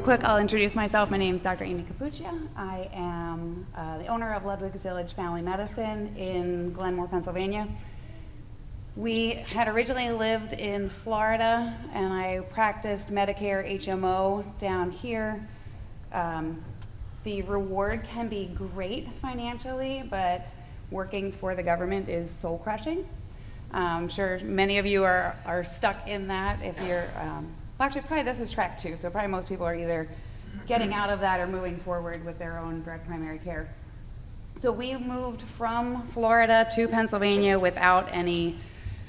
quick, I'll introduce myself. My name is Dr. Amy Capoocia. I am the owner of Ludwig's Village Family Medicine in Glenmore, Pennsylvania. We had originally lived in Florida, and I practiced Medicare HMO down here. The reward can be great financially, but working for the government is soul-crushing. I'm sure many of you are stuck in that if you're, well, actually probably this is track 2, so probably most people are either getting out of that or moving forward with their own direct primary care. So we moved from Florida to Pennsylvania without any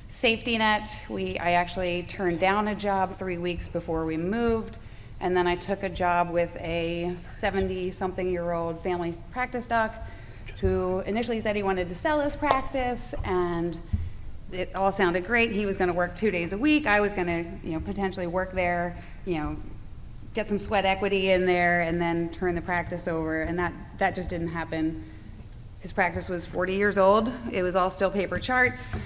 safety net. I actually turned down a job 3 weeks before we moved, and then I took a job with a 70-something-year-old family practice doc who initially said he wanted to sell his practice, and it all sounded great. He was going to work 2 days a week. I was going to, potentially work there, get some sweat equity in there, and then turn the practice over. And that just didn't happen. His practice was 40 years old. It was all still paper charts.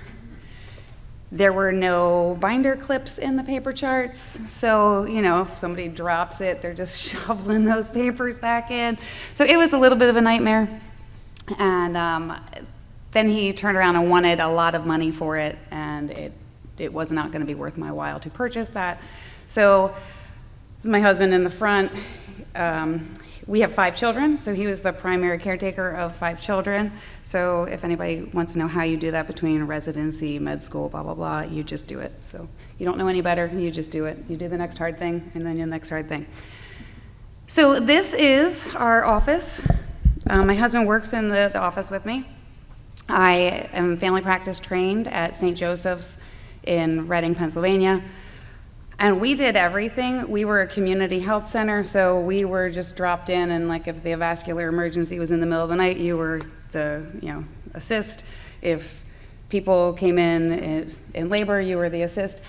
There were no binder clips in the paper charts. So, if somebody drops it, they're just shoveling those papers back in. So it was a little bit of a nightmare. And then he turned around and wanted a lot of money for it, and it was not going to be worth my while to purchase that. So this is my husband in the front. We have 5 children, so he was the primary caretaker of 5 children. So if anybody wants to know how you do that between residency, med school, blah, blah, blah, you just do it. So you don't know any better, you just do it. You do the next hard thing, and then the next hard thing. So this is our office. My husband works in the office with me. I am family practice trained at St. Joseph's in Reading, Pennsylvania. And we did everything. We were a community health center, so we were just dropped in, and like if the vascular emergency was in the middle of the night, you were the assist. If people came in labor, you were the assist.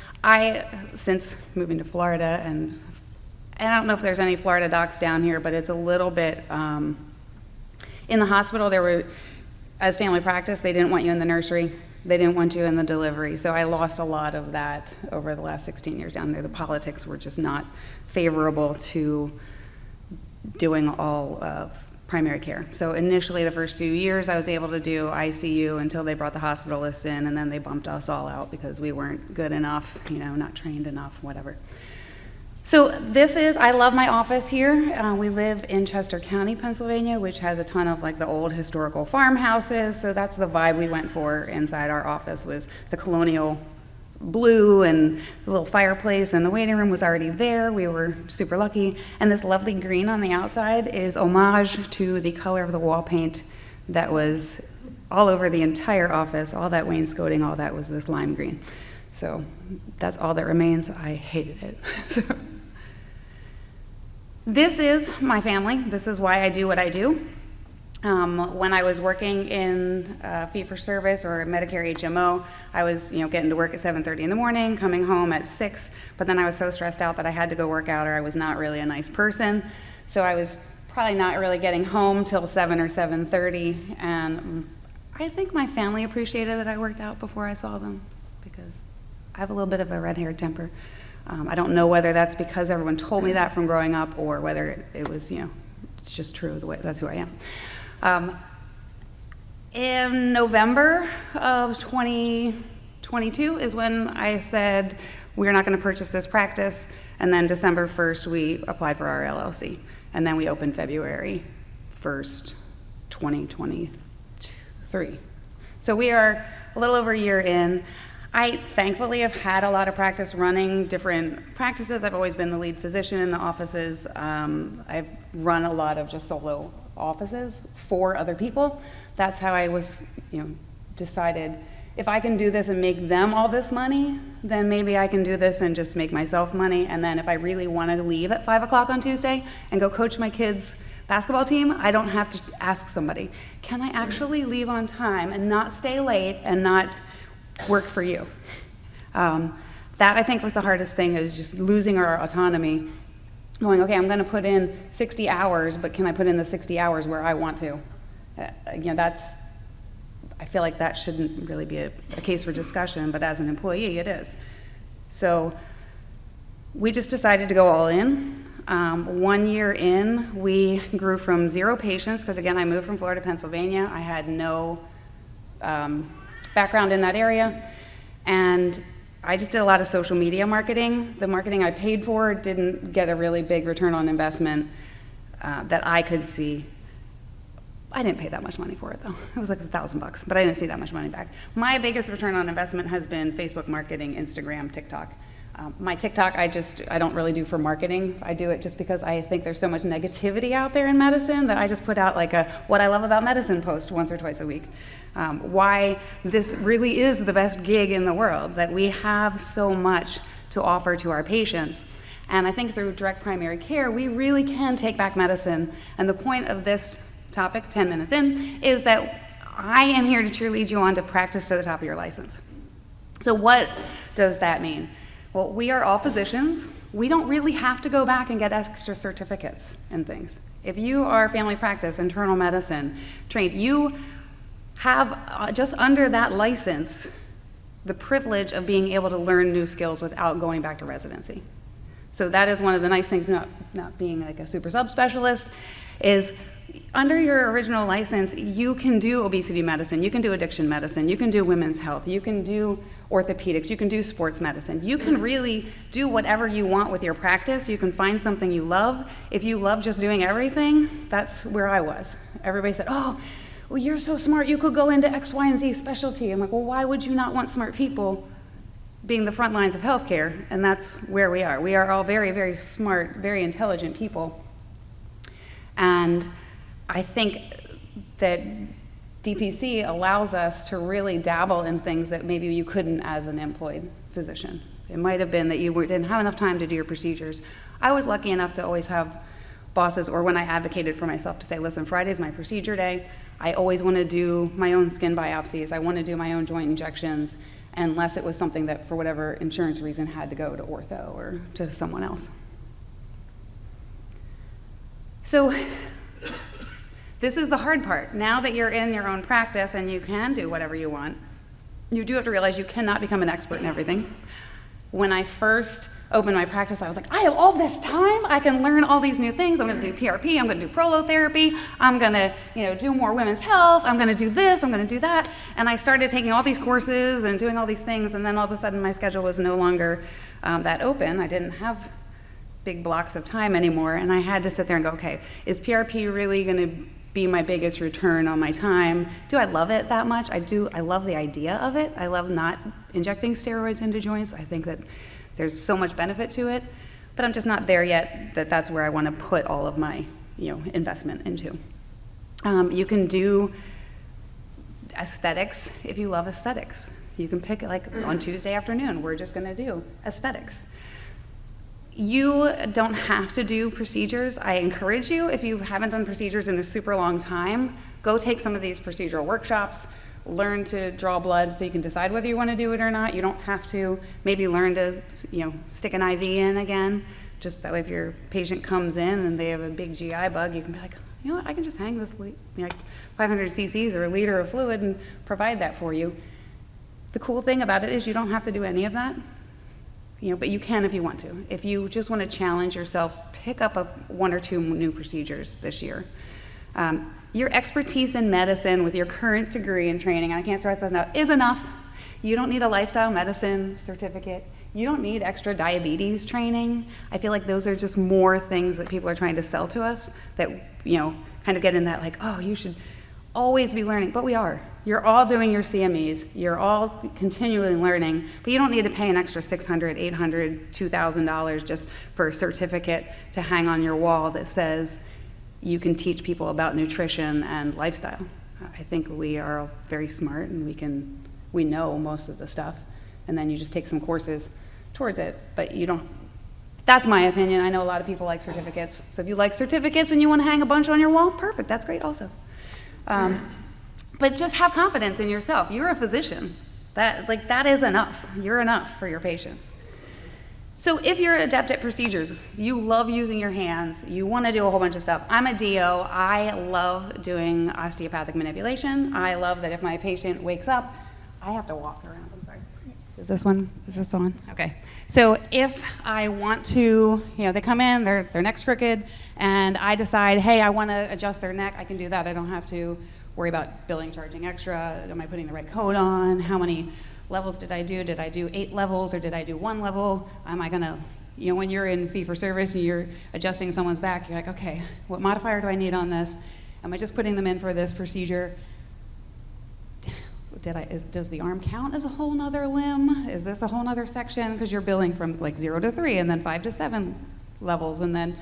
Since moving to Florida, and I don't know if there's any Florida docs down here, but it's a little bit, in the hospital as family practice, they didn't want you in the nursery. They didn't want you in the delivery. So I lost a lot of that over the last 16 years down there. The politics were just not favorable to doing all of primary care. So initially, the first few years, I was able to do ICU until they brought the hospitalists in, and then they bumped us all out because we weren't good enough, not trained enough, whatever. So I love my office here. We live in Chester County, Pennsylvania, which has a ton of the old historical farmhouses. So that's the vibe we went for inside our office, was the colonial blue and the little fireplace, and the waiting room was already there. We were super lucky. And this lovely green on the outside is homage to the color of the wall paint that was all over the entire office. All that wainscoting, all that was this lime green. So that's all that remains. I hated it. This is my family. This is why I do what I do. When I was working in fee-for-service or Medicare HMO, I was getting to work at 7:30 in the morning, coming home at 6, but then I was so stressed out that I had to go work out, or I was not really a nice person. So I was probably not really getting home till 7 or 7:30, and I think my family appreciated that I worked out before I saw them, because I have a little bit of a red-haired temper. I don't know whether that's because everyone told me that from growing up, or whether it was, it's just true, that's who I am. In November of 2022 is when I said, we're not going to purchase this practice, and then December 1st, we applied for our LLC, and then we opened February 1st, 2023. So we are a little over a year in. I thankfully have had a lot of practice running different practices. I've always been the lead physician in the offices. I've run a lot of just solo offices for other people. That's how I was, decided, if I can do this and make them all this money, then maybe I can do this and just make myself money. And then if I really want to leave at 5 o'clock on Tuesday and go coach my kids' basketball team, I don't have to ask somebody, can I actually leave on time and not stay late and not work for you? That I think was the hardest thing, is just losing our autonomy, going, okay, I'm going to put in 60 hours, but can I put in the 60 hours where I want to? I feel like that shouldn't really be a case for discussion, but as an employee, it is. So we just decided to go all in. 1 year in, we grew from 0 patients, because again, I moved from Florida to Pennsylvania. I had no background in that area, and I just did a lot of social media marketing. The marketing I paid for didn't get a really big return on investment that I could see. I didn't pay that much money for it though. It was like $1,000, but I didn't see that much money back. My biggest return on investment has been Facebook marketing, Instagram, TikTok. My TikTok, I don't really do for marketing. I do it just because I think there's so much negativity out there in medicine that I just put out like a what I love about medicine post once or twice a week. Why this really is the best gig in the world, that we have so much to offer to our patients. And I think through direct primary care, we really can take back medicine. And the point of this topic, 10 minutes in, is that I am here to cheerlead you on to practice to the top of your license. So what does that mean? Well, we are all physicians. We don't really have to go back and get extra certificates and things. If you are family practice, internal medicine trained, you have just under that license the privilege of being able to learn new skills without going back to residency. So that is one of the nice things, not being like a super subspecialist, is under your original license, you can do obesity medicine, you can do addiction medicine, you can do women's health, you can do orthopedics, you can do sports medicine. You can really do whatever you want with your practice. You can find something you love. If you love just doing everything, that's where I was. Everybody said, oh, well, you're so smart, you could go into X, Y, and Z specialty. I'm like, well, why would you not want smart people being the front lines of healthcare? And that's where we are. We are all very, very smart, very intelligent people. And I think that DPC allows us to really dabble in things that maybe you couldn't as an employed physician. It might have been that you didn't have enough time to do your procedures. I was lucky enough to always have bosses, or when I advocated for myself, to say, listen, Friday's my procedure day. I always want to do my own skin biopsies. I want to do my own joint injections, unless it was something that, for whatever insurance reason, had to go to ortho or to someone else. So this is the hard part. Now that you're in your own practice and you can do whatever you want, you do have to realize you cannot become an expert in everything. When I first opened my practice, I was like, I have all this time. I can learn all these new things. I'm going to do PRP. I'm going to do prolotherapy. I'm going to, do more women's health. I'm going to do this. I'm going to do that. And I started taking all these courses and doing all these things. And then all of a sudden, my schedule was no longer that open. I didn't have big blocks of time anymore. And I had to sit there and go, okay, is PRP really going to be my biggest return on my time? Do I love it that much? I do. I love the idea of it. I love not injecting steroids into joints. I think that there's so much benefit to it, but I'm just not there yet that that's where I want to put all of my investment into. You can do aesthetics if you love aesthetics. You can pick, like on Tuesday afternoon, we're just going to do aesthetics. You don't have to do procedures. I encourage you, if you haven't done procedures in a super long time, go take some of these procedural workshops, learn to draw blood so you can decide whether you want to do it or not. You don't have to. Maybe learn to, stick an IV in again, just that way if your patient comes in and they have a big GI bug, you can be like, you know what, I can just hang this 500 cc's or a liter of fluid and provide that for you. The cool thing about it is you don't have to do any of that. But you can if you want to. If you just want to challenge yourself, pick up 1 or 2 new procedures this year. Your expertise in medicine with your current degree and training, and I can't stress this enough, is enough. You don't need a lifestyle medicine certificate. You don't need extra diabetes training. I feel like those are just more things that people are trying to sell to us that, kind of get in that oh, you should always be learning, but we are. You're all doing your CMEs, you're all continually learning, but you don't need to pay an extra $600, $800, $2,000 just for a certificate to hang on your wall that says you can teach people about nutrition and lifestyle. I think we are very smart and we know most of the stuff, and then you just take some courses towards it, but you don't. That's my opinion. I know a lot of people like certificates, so if you like certificates and you want to hang a bunch on your wall, perfect, that's great also. But just have confidence in yourself. You're a physician. That is enough. You're enough for your patients. So if you're adept at procedures, you love using your hands, you want to do a whole bunch of stuff. I'm a DO. I love doing osteopathic manipulation. I love that if my patient wakes up, I have to walk around, I'm sorry. Is this on? Okay. So if I want to, they come in, their neck's crooked, and I decide, hey, I want to adjust their neck, I can do that. I don't have to worry about billing, charging extra. Am I putting the right code on? How many levels did I do? Did I do 8 levels or did I do 1 level? Am I gonna, when you're in fee-for-service and you're adjusting someone's back, you're like, okay, what modifier do I need on this? Am I just putting them in for this procedure? Does the arm count as a whole nother limb? Is this a whole nother section? Because you're billing from like 0 to 3 and then 5 to 7 levels, and then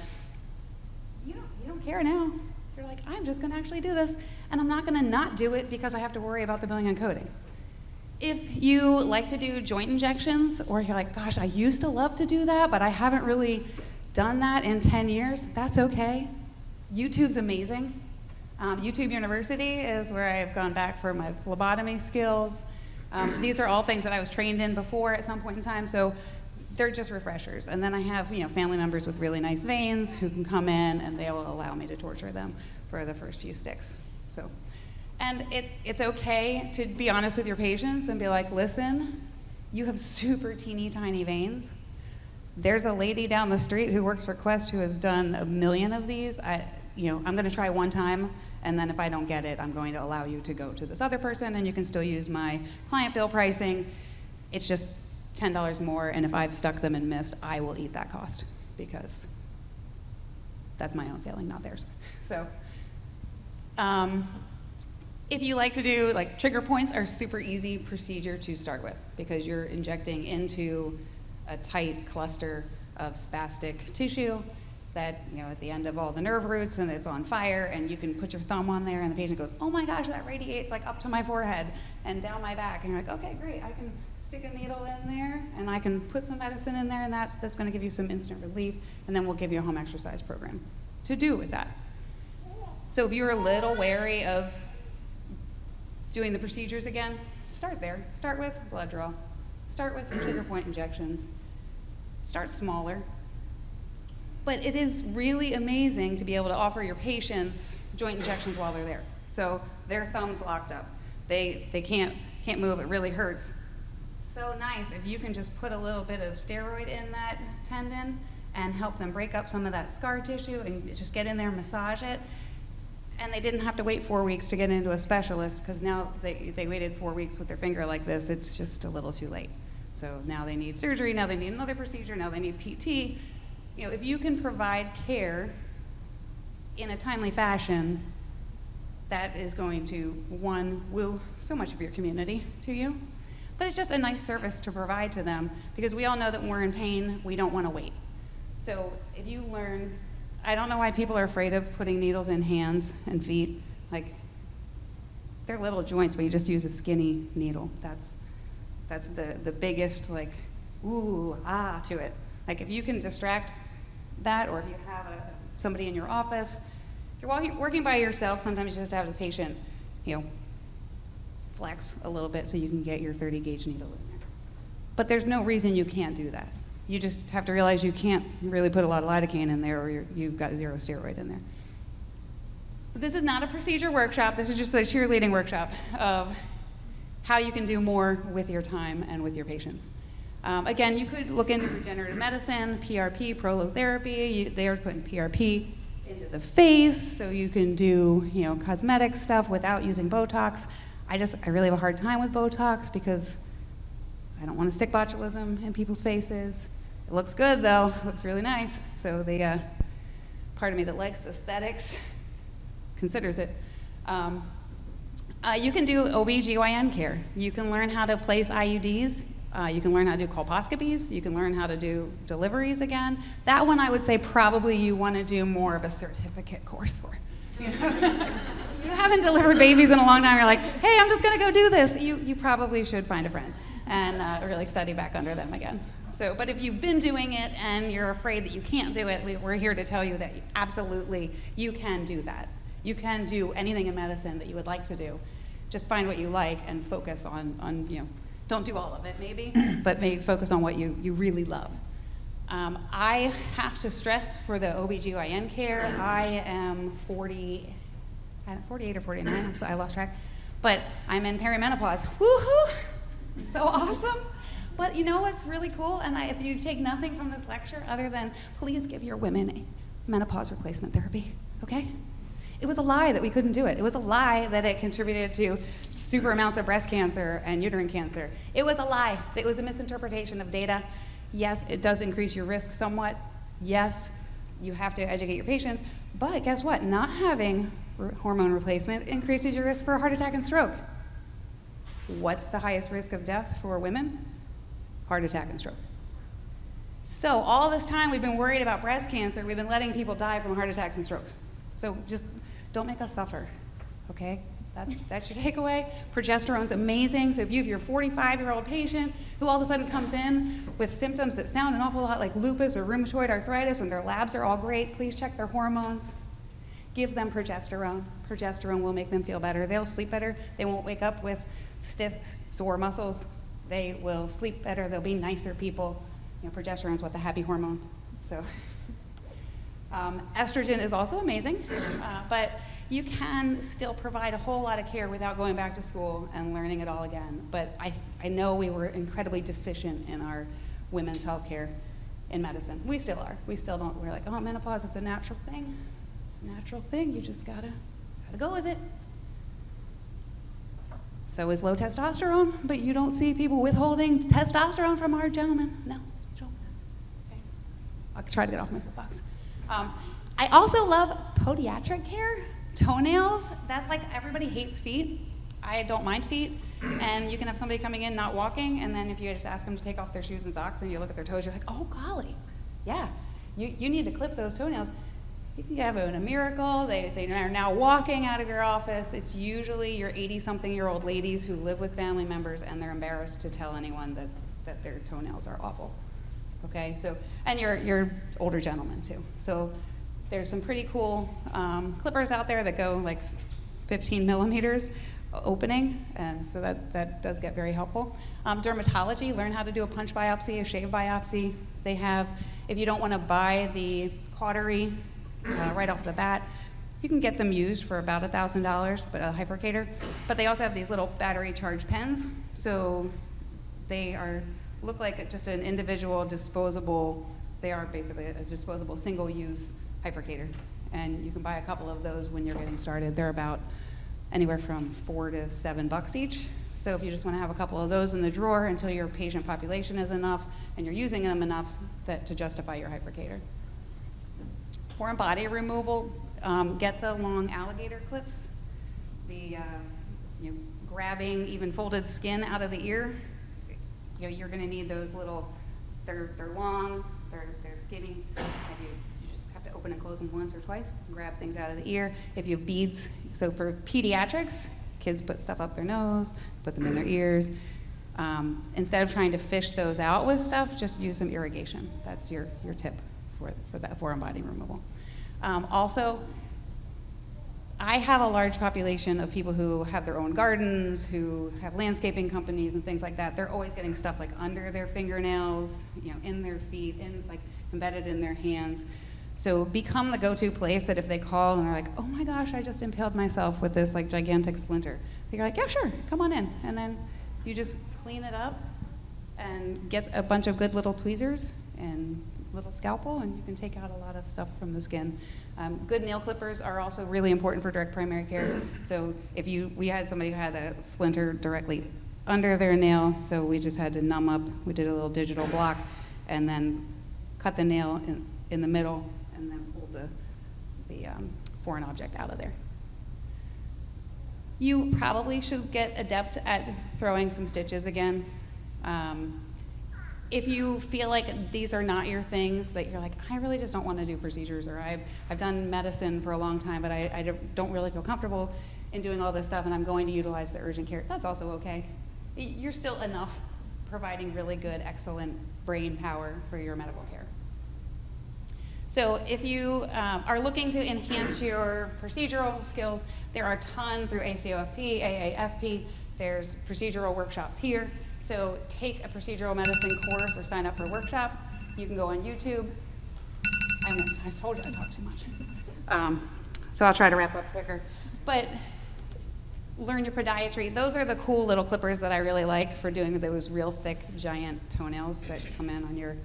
you don't care now. You're like, I'm just gonna actually do this, and I'm not gonna not do it because I have to worry about the billing and coding. If you like to do joint injections, or you're like, gosh, I used to love to do that, but I haven't really done that in 10 years, that's okay. YouTube's amazing. YouTube University is where I've gone back for my phlebotomy skills. These are all things that I was trained in before at some point in time, so they're just refreshers. And then I have family members with really nice veins who can come in and they will allow me to torture them for the first few sticks. So, and it's okay to be honest with your patients and be like, listen, you have super teeny tiny veins. There's a lady down the street who works for Quest who has done 1 million of these. I'm gonna try one time, and then if I don't get it, I'm going to allow you to go to this other person, and you can still use my client bill pricing. It's just $10 more, and if I've stuck them and missed, I will eat that cost, because that's my own failing, not theirs. So, if you like to do, trigger points are super easy procedure to start with, because you're injecting into a tight cluster of spastic tissue that, at the end of all the nerve roots, and it's on fire, and you can put your thumb on there, and the patient goes, oh my gosh, that radiates up to my forehead and down my back, and you're like, okay, great, I can stick a needle in there, and I can put some medicine in there, and that's gonna give you some instant relief, and then we'll give you a home exercise program to do with that. So if you're a little wary of doing the procedures again, start there. Start with blood draw. Start with some trigger point injections. Start smaller. But it is really amazing to be able to offer your patients joint injections while they're there. So their thumb's locked up. They can't move, it really hurts. So nice if you can just put a little bit of steroid in that tendon and help them break up some of that scar tissue and just get in there and massage it. And they didn't have to wait 4 weeks to get into a specialist, because now they waited 4 weeks with their finger like this, it's just a little too late. So now they need surgery, now they need another procedure, now they need PT. If you can provide care in a timely fashion, that is going to, one, woo so much of your community to you, but it's just a nice service to provide to them, because we all know that when we're in pain, we don't want to wait. So if you learn, I don't know why people are afraid of putting needles in hands and feet. They're little joints, but you just use a skinny needle. That's the biggest, ooh, ah to it. If you can distract that, or if you have somebody in your office, you're working by yourself, sometimes you just have the patient, flex a little bit so you can get your 30 gauge needle in there. But there's no reason you can't do that. You just have to realize you can't really put a lot of lidocaine in there, or you've got 0 steroid in there. But this is not a procedure workshop, this is just a cheerleading workshop of how you can do more with your time and with your patients. Again, you could look into regenerative medicine, PRP, prolotherapy. They are putting PRP into the face, so you can do cosmetic stuff without using Botox. I really have a hard time with Botox because I don't want to stick botulism in people's faces. It looks good though, it looks really nice. So the part of me that likes aesthetics considers it. You can do OB/GYN care. You can learn how to place IUDs. You can learn how to do colposcopies. You can learn how to do deliveries again. That one I would say probably you want to do more of a certificate course for. You haven't delivered babies in a long time. You're like, hey, I'm just going to go do this. You probably should find a friend and really study back under them again. So, but if you've been doing it and you're afraid that you can't do it, we're here to tell you that absolutely you can do that. You can do anything in medicine that you would like to do. Just find what you like and focus on don't do all of it maybe, but maybe focus on what you really love. I have to stress for the OB/GYN care, I am 48 or 49, I lost track, but I'm in perimenopause. Woohoo! So awesome. But you know what's really cool? And if you take nothing from this lecture other than please give your women menopause replacement therapy, okay? It was a lie that we couldn't do it. It was a lie that it contributed to super amounts of breast cancer and uterine cancer. It was a lie. It was a misinterpretation of data. Yes, it does increase your risk somewhat. Yes, you have to educate your patients. But guess what? Not having hormone replacement increases your risk for a heart attack and stroke. What's the highest risk of death for women? Heart attack and stroke. So all this time we've been worried about breast cancer, we've been letting people die from heart attacks and strokes. So just don't make us suffer, okay? That's your takeaway. Progesterone's amazing. So if you have your 45-year-old patient who all of a sudden comes in with symptoms that sound an awful lot like lupus or rheumatoid arthritis and their labs are all great, please check their hormones. Give them progesterone. Progesterone will make them feel better. They'll sleep better. They won't wake up with stiff, sore muscles. They will sleep better. They'll be nicer people. You know, progesterone's what the happy hormone. So estrogen is also amazing, but you can still provide a whole lot of care without going back to school and learning it all again. But I know we were incredibly deficient in our women's health care in medicine. We still are. We're like, oh, menopause, it's a natural thing. It's a natural thing. You just gotta go with it. So is low testosterone, but you don't see people withholding testosterone from our gentlemen. No, you don't. Okay. I'll try to get off my soapbox. I also love podiatric care. Toenails, that's like everybody hates feet. I don't mind feet. And you can have somebody coming in not walking, and then if you just ask them to take off their shoes and socks and you look at their toes, you're like, oh golly, yeah, you need to clip those toenails. You can have a miracle. They are now walking out of your office. It's usually your 80-something-year-old ladies who live with family members and they're embarrassed to tell anyone that their toenails are awful. Okay, so, and you're older gentlemen too. So there's some pretty cool clippers out there that go like 15 millimeters opening, and so that does get very helpful. Dermatology, learn how to do a punch biopsy, a shave biopsy. They have, if you don't want to buy the cautery right off the bat, you can get them used for about $1,000, but a hypercator. But they also have these little battery charged pens, so they look like just an individual disposable. They are basically a disposable single-use hypercator, and you can buy a couple of those when you're getting started. They're about anywhere from $4 to $7 each. So if you just want to have a couple of those in the drawer until your patient population is enough and you're using them enough to justify your hypercator. Foreign body removal, get the long alligator clips, grabbing even folded skin out of the ear. You're going to need those little. They're long, they're skinny, and you just have to open and close them once or twice. Grab things out of the ear. If you have beads, so for pediatrics, kids put stuff up their nose, put them in their ears. Instead of trying to fish those out with stuff, just use some irrigation. That's your tip for that foreign body removal. Also, I have a large population of people who have their own gardens, who have landscaping companies and things like that. They're always getting stuff like under their fingernails, in their feet, embedded in their hands. So become the go-to place that if they call and they're like, oh my gosh, I just impaled myself with this like gigantic splinter. They're like, yeah, sure, come on in. And then you just clean it up and get a bunch of good little tweezers and little scalpel, and you can take out a lot of stuff from the skin. Good nail clippers are also really important for direct primary care. So we had somebody who had a splinter directly under their nail, so we just had to numb up. We did a little digital block and then cut the nail in the middle and then pulled the foreign object out of there. You probably should get adept at throwing some stitches again. If you feel like these are not your things, that you're like, I really just don't want to do procedures, or I've done medicine for a long time, but I don't really feel comfortable in doing all this stuff, and I'm going to utilize the urgent care, that's also okay. You're still enough providing really good, excellent brain power for your medical care. So if you are looking to enhance your procedural skills, there are a ton through ACOFP, AAFP. There's procedural workshops here. So take a procedural medicine course or sign up for a workshop. You can go on YouTube. I told you I talked too much. So I'll try to wrap up quicker. But Learn your podiatry. Those are the cool little clippers that I really like for doing those real thick, giant toenails that come in on your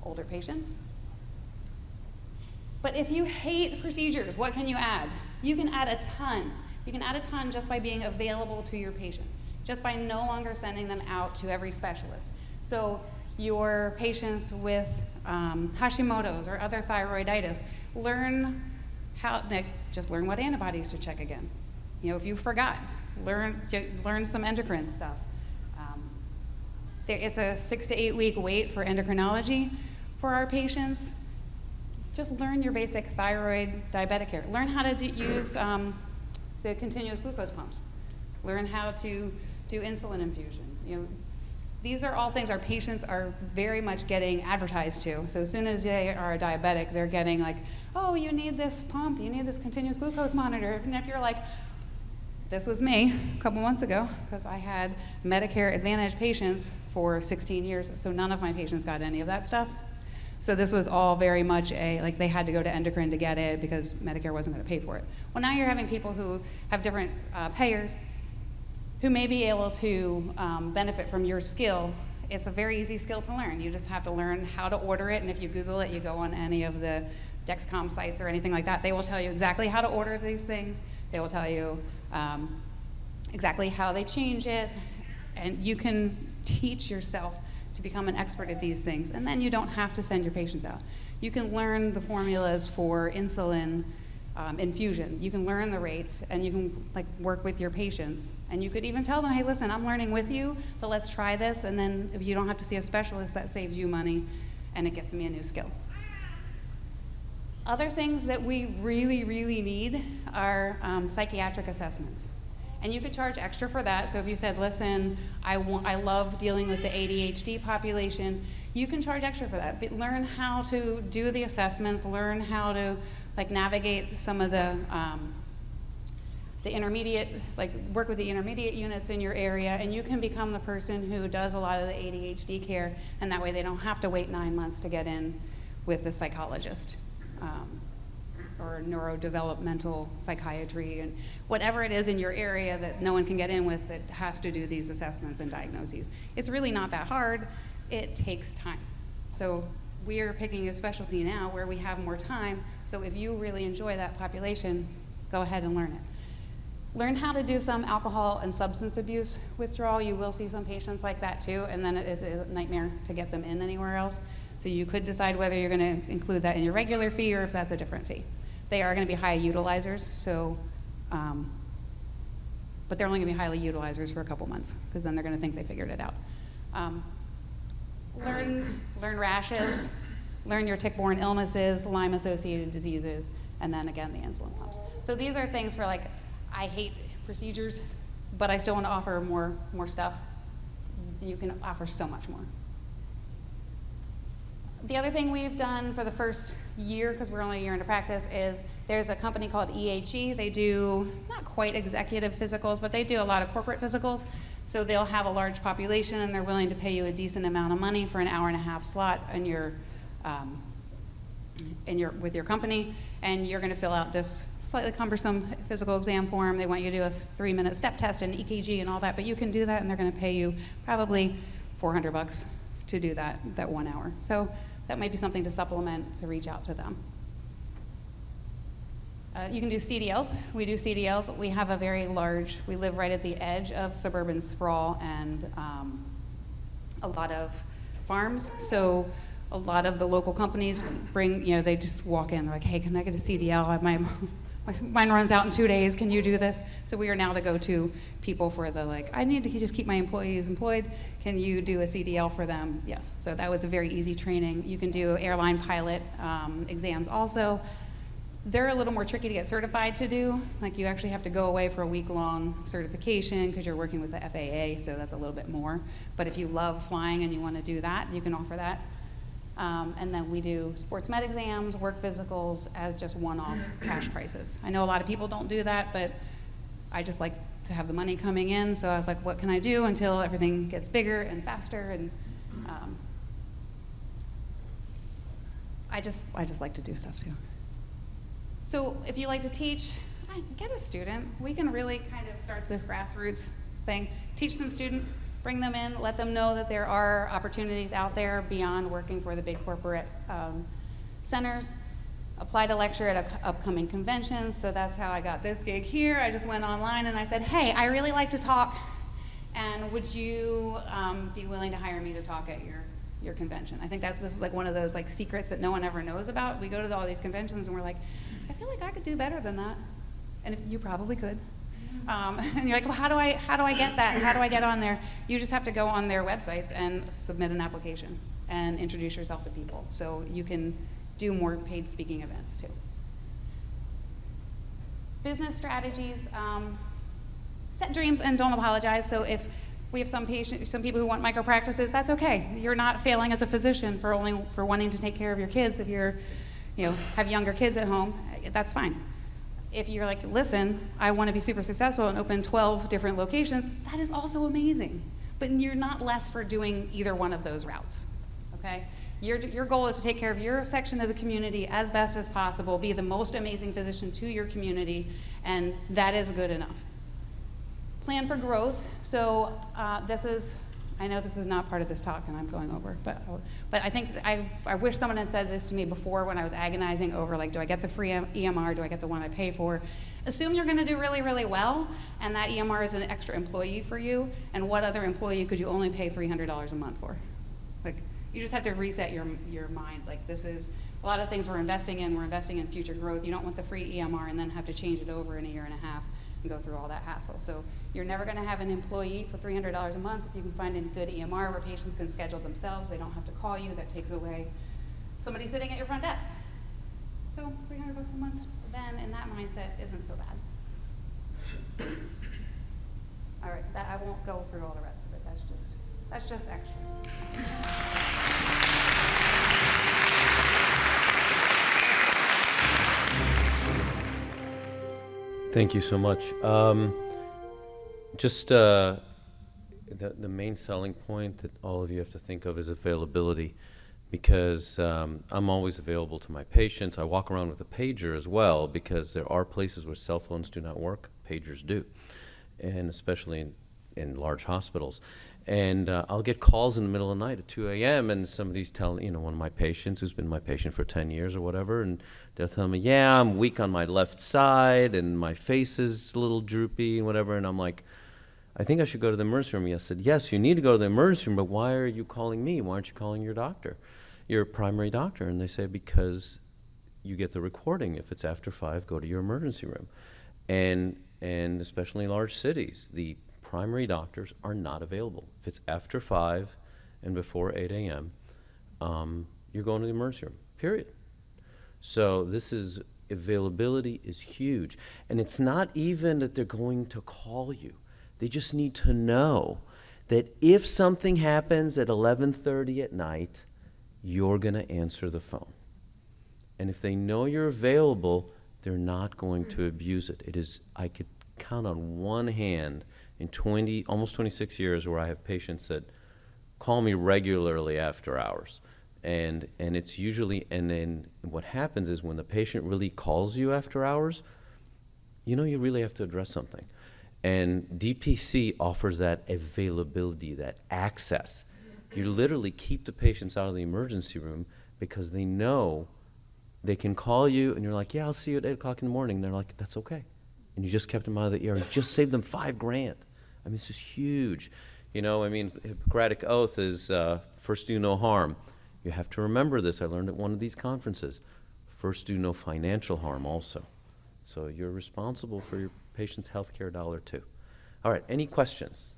older patients. But if you hate procedures, what can you add? You can add a ton. You can add a ton just by being available to your patients, just by no longer sending them out to every specialist. So your patients with Hashimoto's or other thyroiditis, just learn what antibodies to check again. You know, if you forgot, learn some endocrine stuff. It's a 6 to 8 week wait for endocrinology for our patients. Just learn your basic thyroid diabetic care. Learn how to use the continuous glucose pumps. Learn how to do insulin infusions. You know, these are all things our patients are very much getting advertised to. So as soon as they are diabetic, they're getting like, oh, you need this pump, you need this continuous glucose monitor. And if you're like, this was me a couple months ago, because I had Medicare Advantage patients for 16 years, so none of my patients got any of that stuff. So this was all very much like they had to go to endocrine to get it because Medicare wasn't going to pay for it. Well, now you're having people who have different payers who may be able to benefit from your skill. It's a very easy skill to learn. You just have to learn how to order it, and if you Google it, you go on any of the Dexcom sites or anything like that, they will tell you exactly how to order these things. They will tell you exactly how they change it, and you can teach yourself to become an expert at these things, and then you don't have to send your patients out. You can learn the formulas for insulin infusion. You can learn the rates, and you can work with your patients, and you could even tell them, hey, listen, I'm learning with you, but let's try this, and then if you don't have to see a specialist, that saves you money, and it gets me a new skill. Other things that we really, really need are psychiatric assessments. And you could charge extra for that. So if you said, listen, I love dealing with the ADHD population, you can charge extra for that. But learn how to do the assessments, learn how to navigate some of the intermediate, work with the intermediate units in your area, and you can become the person who does a lot of the ADHD care, and that way they don't have to wait 9 months to get in with the psychologist. Or neurodevelopmental psychiatry, and whatever it is in your area that no one can get in with that has to do these assessments and diagnoses. It's really not that hard. It takes time. So we are picking a specialty now where we have more time, so if you really enjoy that population, go ahead and learn it. Learn how to do some alcohol and substance abuse withdrawal. You will see some patients like that too, and then it's a nightmare to get them in anywhere else. So you could decide whether you're going to include that in your regular fee or if that's a different fee. They are going to be high utilizers, so, but they're only going to be highly utilizers for a couple months because then they're going to think they figured it out. Learn rashes, learn your tick-borne illnesses, Lyme-associated diseases, and then again the insulin pumps. So these are things for I hate procedures, but I still want to offer more stuff. You can offer so much more. The other thing we've done for the first year, because we're only a year into practice, is there's a company called EHE. They do not quite executive physicals, but they do a lot of corporate physicals. So they'll have a large population, and they're willing to pay you a decent amount of money for an hour-and-a-half slot in with your company, and you're going to fill out this slightly cumbersome physical exam form. They want you to do a 3-minute step test and EKG and all that, but you can do that, and they're going to pay you probably $400 to do that 1 hour. So that might be something to supplement, to reach out to them. You can do CDLs. We do CDLs. We have a very large, we live right at the edge of suburban sprawl and a lot of farms. So a lot of the local companies bring, they just walk in, they're like, hey, can I get a CDL? Mine runs out in 2 days, can you do this? So we are now the go-to people for the I need to just keep my employees employed. Can you do a CDL for them? Yes, so that was a very easy training. You can do airline pilot exams also. They're a little more tricky to get certified to do. You actually have to go away for a week-long certification because you're working with the FAA, so that's a little bit more. But if you love flying and you want to do that, you can offer that. And then we do sports med exams, work physicals as just one-off cash prices. I know a lot of people don't do that, but I just like to have the money coming in, so I was like, what can I do until everything gets bigger and faster? And I just like to do stuff too. So if you like to teach, get a student. We can really kind of start this grassroots thing. Teach some students, bring them in, let them know that there are opportunities out there beyond working for the big corporate centers. Apply to lecture at upcoming conventions, so that's how I got this gig here. I just went online and I said, hey, I really like to talk, and would you be willing to hire me to talk at your convention? I think this is like one of those like secrets that no one ever knows about. We go to all these conventions and we're like, I feel like I could do better than that. And you probably could. And you're like, well, how do I get that? How do I get on there? You just have to go on their websites and submit an application and introduce yourself to people. So you can do more paid speaking events too. Business strategies, set dreams and don't apologize. So if we have some people who want micro practices, that's okay. You're not failing as a physician for wanting to take care of your kids. If you're, have younger kids at home, that's fine. If you're like, listen, I want to be super successful and open 12 different locations, that is also amazing. But you're not less for doing either one of those routes, okay? Your goal is to take care of your section of the community as best as possible, be the most amazing physician to your community, and that is good enough. Plan for growth. So I know this is not part of this talk and I'm going over, but I think I wish someone had said this to me before when I was agonizing over like, do I get the free EMR, do I get the one I pay for? Assume you're gonna do really, really well, and that EMR is an extra employee for you, and what other employee could you only pay $300 a month for? Like, you just have to reset your mind. Like, this is a lot of things we're investing in future growth. You don't want the free EMR and then have to change it over in a year and a half and go through all that hassle. So you're never gonna have an employee for $300 a month if you can find a good EMR where patients can schedule themselves. They don't have to call you. That takes away somebody sitting at your front desk. So $300 a month then in that mindset isn't so bad. All right, I won't go through all the rest of it. That's just extra. Thank you so much. The main selling point that all of you have to think of is availability, because I'm always available to my patients. I walk around with a pager as well, because there are places where cell phones do not work, pagers do, and especially in large hospitals. And I'll get calls in the middle of the night at 2 a.m. and somebody's telling, one of my patients who's been my patient for 10 years or whatever, and they'll tell me, yeah, I'm weak on my left side and my face is a little droopy and whatever. And I'm like, I think I should go to the emergency room. I said, yes, you need to go to the emergency room, but why are you calling me? Why aren't you calling your doctor, your primary doctor? And they say, because you get the recording. If it's after 5, go to your emergency room. And especially in large cities, the primary doctors are not available. If it's after 5 and before 8 a.m., you're going to the emergency room, period. So availability is huge. And it's not even that they're going to call you. They just need to know that if something happens at 11:30 at night, you're gonna answer the phone. And if they know you're available, they're not going to abuse it. I could count on one hand in almost 26 years where I have patients that call me regularly after hours. And it's usually, and then what happens is when the patient really calls you after hours, you really have to address something. And DPC offers that availability, that access. You literally keep the patients out of the emergency room because they know they can call you and you're like, yeah, I'll see you at 8 o'clock in the morning. And they're like, that's okay. And you just kept them out of the ER and just saved them $5,000. I mean, it's just huge. Hippocratic oath is first do no harm. You have to remember this. I learned at one of these conferences. First do no financial harm also. So you're responsible for your patient's healthcare dollar too. All right, any questions?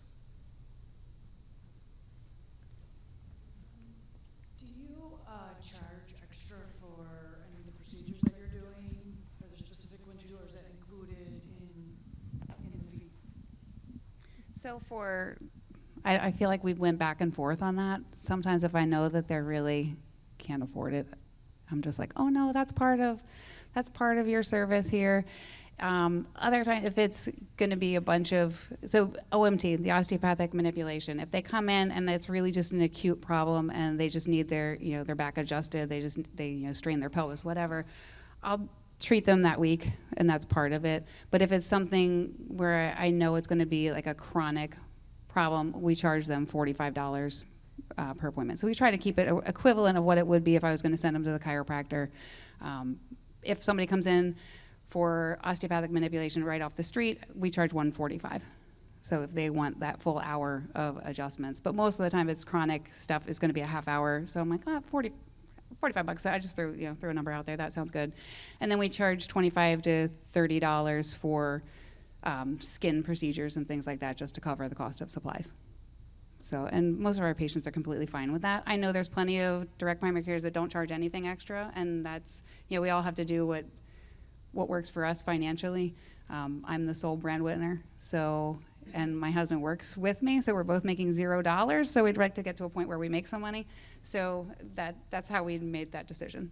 Do you charge extra for any of the procedures that you're doing? Are there specific ones you do, or is that included in the fee? So I feel like we went back and forth on that. Sometimes if I know that they really can't afford it, I'm just like, oh no, that's part of your service here. Other times, if it's going to be a bunch of, so OMT, the osteopathic manipulation, if they come in and it's really just an acute problem and they just need their back adjusted, they strain their pelvis, whatever, I'll treat them that week, and that's part of it. But if it's something where I know it's going to be like a chronic problem, we charge them $45 per appointment. So we try to keep it equivalent of what it would be if I was going to send them to the chiropractor. If somebody comes in for osteopathic manipulation right off the street, we charge $145. So if they want that full hour of adjustments. But most of the time it's chronic stuff, it's going to be a half hour. So I'm like, $45. I just threw a number out there. That sounds good. And then we charge $25 to $30 for skin procedures and things like that, just to cover the cost of supplies. So, and most of our patients are completely fine with that. I know there's plenty of direct primary cares that don't charge anything extra, and that's, we all have to do what works for us financially. I'm the sole breadwinner, so, and my husband works with me, so we're both making $0. So we'd like to get to a point where we make some money. So that's how we made that decision.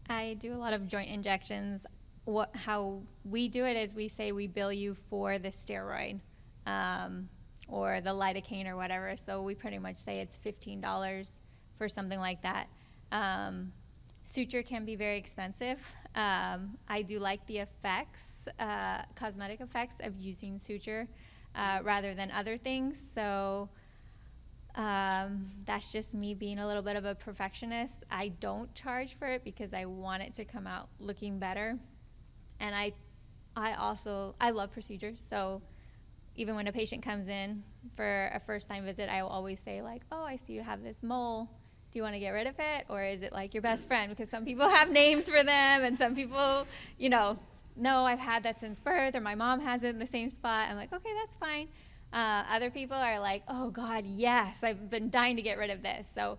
I do a lot of joint injections. How we do it is we say we bill you for the steroid or the lidocaine or whatever. So we pretty much say it's $15 for something like that. Suture can be very expensive. I do like the effects, cosmetic effects of using suture rather than other things. So that's just me being a little bit of a perfectionist. I don't charge for it because I want it to come out looking better. And I love procedures. So even when a patient comes in for a first-time visit, I will always say, like, oh, I see you have this mole. Do you want to get rid of it? Or is it like your best friend? Because some people have names for them, and some people, no, I've had that since birth, or my mom has it in the same spot. I'm like, okay, that's fine. Other people are like, oh, God, yes, I've been dying to get rid of this. So,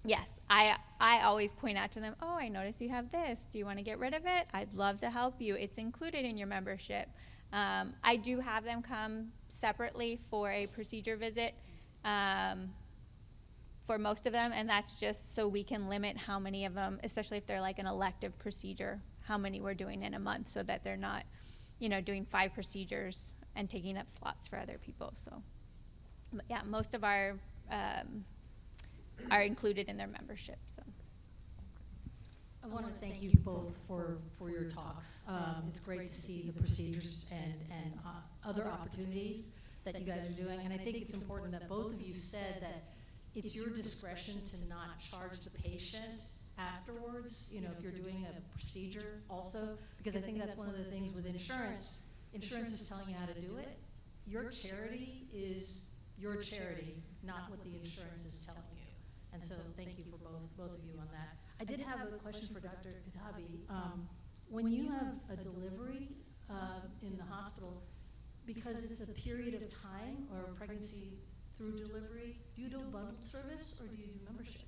yes, I always point out to them, oh, I noticed you have this. Do you want to get rid of it? I'd love to help you. It's included in your membership. I do have them come separately for a procedure visit for most of them, and that's just so we can limit how many of them, especially if they're like an elective procedure, how many we're doing in a month, so that they're not, doing 5 procedures and taking up slots for other people. So, but yeah, most of our are included in their membership. So. I want to thank you both for your talks. It's great to see the procedures and other opportunities that you guys are doing. And I think it's important that both of you said that it's your discretion to not charge the patient afterwards, if you're doing a procedure also, because I think that's one of the things with insurance. Insurance is telling you how to do it. Your charity is your charity, not what the insurance is telling you. And so thank you for both of you on that. I did have a question for Dr. Katabi. When you have a delivery in the hospital, because it's a period of time or pregnancy through delivery, do you do a bundled service or do you do membership?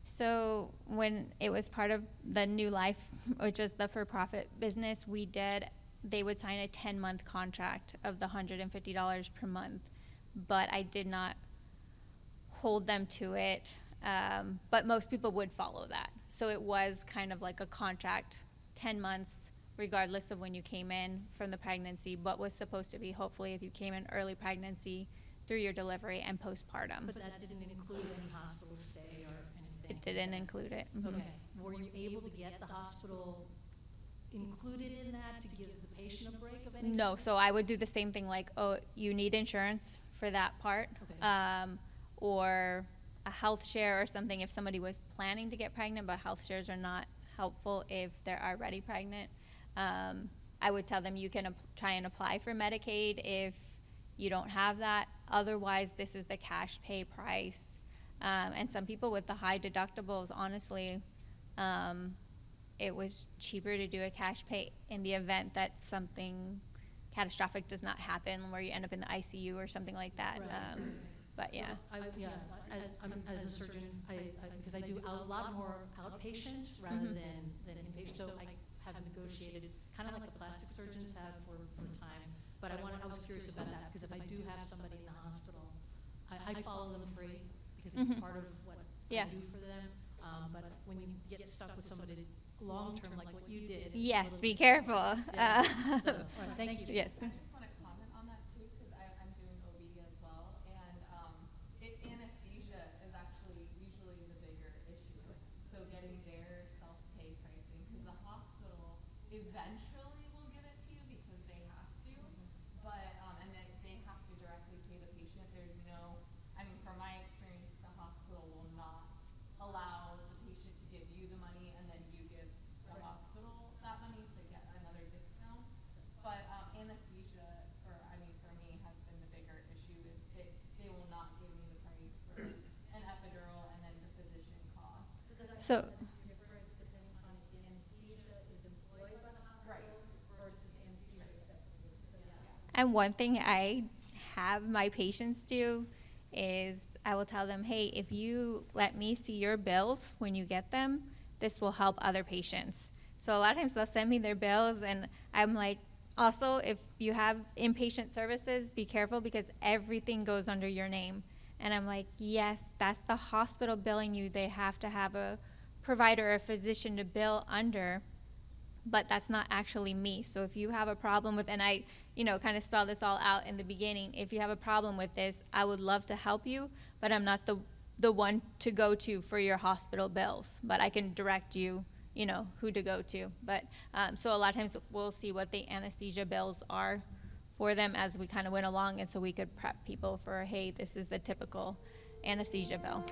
So when it was part of the New Life, which is the for-profit business, they would sign a 10-month contract of the $150 per month, but I did not hold them to it. But most people would follow that. So it was kind of like a contract, 10 months, regardless of when you came in from the pregnancy, but was supposed to be hopefully if you came in early pregnancy through your delivery and postpartum. But that didn't include any hospital stay or anything? It didn't include it. Mm-hmm. Okay. Were you able to get the hospital included in that to give the patient a break of any sort? No, so I would do the same thing, like, oh, you need insurance for that part, okay. Or a health share or something if somebody was planning to get pregnant, but health shares are not helpful if they're already pregnant. I would tell them you can try and apply for Medicaid if you don't have that. Otherwise, this is the cash pay price. And some people with the high deductibles, honestly, it was cheaper to do a cash pay in the event that something catastrophic does not happen, where you end up in the ICU or something like that. Right. But yeah. I'm as a surgeon, because I do a lot more outpatient rather than inpatient. So I have negotiated kind of like the plastic surgeons have for time. But I was curious about that, because if I do have somebody in the hospital, I follow them free because it's part of what I do for them. But when you get stuck with somebody long term like what you did, yes, be careful. Yeah. So, all right, thank you. Yes. I just want to comment on that too, because I'm doing OB as well, and anesthesia is actually usually the bigger issue. So getting their self eventually will give it to you because they have to, but, and then they have to directly pay the patient. There's no, I mean, from my experience, the hospital will not allow the patient to give you the money and then you give the hospital that money to get another discount. But anesthesia, I mean, for me, has been the bigger issue is they will not give me the price for an epidural and then the physician cost. So, It's different depending on if the anesthesia is employed by the hospital versus anesthesia separately. So, yeah. and one thing I have my patients do is I will tell them, hey, if you let me see your bills when you get them, this will help other patients. So a lot of times they'll send me their bills, and I'm like, also, if you have inpatient services, be careful because everything goes under your name. And I'm like, yes, that's the hospital billing you. They have to have a provider or a physician to bill under, but that's not actually me. So if you have a problem with, and I, kind of spell this all out in the beginning, if you have a problem with this, I would love to help you, but I'm not the one to go to for your hospital bills, but I can direct you, who to go to. But, so a lot of times we'll see what the anesthesia bills are for them as we kind of went along, and so we could prep people for, hey, this is the typical anesthesia bill.